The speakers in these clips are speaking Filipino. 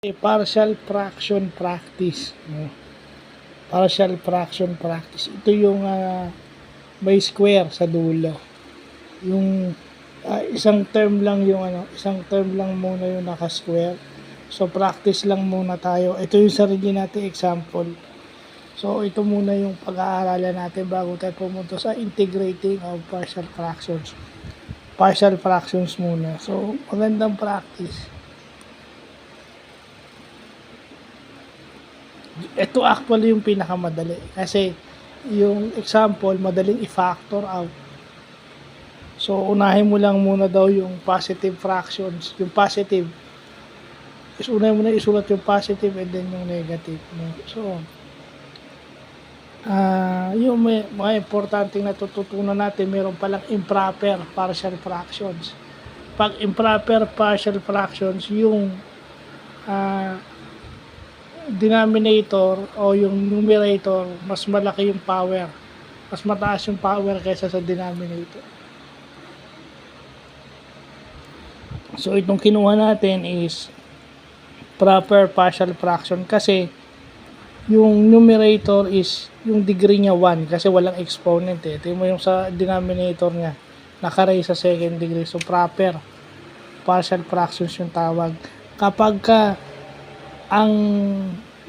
Partial fraction practice, no? Partial fraction practice. Ito yung may square sa dulo. Yung isang term lang yung isang term lang muna yung naka-square. So practice lang muna tayo. Ito yung sarili nating example. So ito muna yung pag-aaralan natin bago tayo pumunta sa integrating of partial fractions. Partial fractions muna. So magandang practice. Ito actually yung pinakamadali kasi yung example madaling i-factor out. So unahin mo lang muna daw yung positive fractions, yung positive is unahin mo na isulat yung positive and then yung negative, no? So yung mga importanteng natututunan natin, meron palang improper partial fractions. Pag improper partial fractions, yung denominator o yung numerator, mas malaki yung power. Mas mataas yung power kaysa sa denominator. So, itong kinuha natin is proper partial fraction kasi yung numerator is yung degree niya 1 kasi walang exponent eh. Ito mo yung sa denominator niya, naka-raise sa second degree. So, proper partial fractions yung tawag. Kapag ang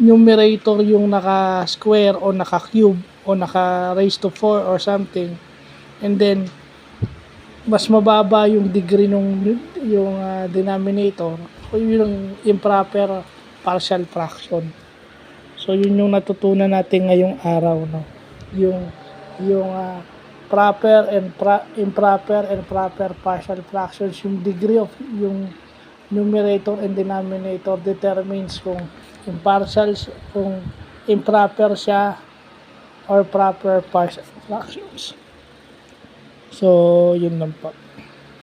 numerator yung naka-square o naka-cube o naka-raise to 4 or something, and then mas mababa yung degree nung yung denominator, o yung improper partial fraction. So yun yung natutunan natin ngayong araw, no? Yung proper and improper and proper partial fractions, yung degree of yung numerator and denominator determines kung improper siya or proper partial fractions. So yun lang po.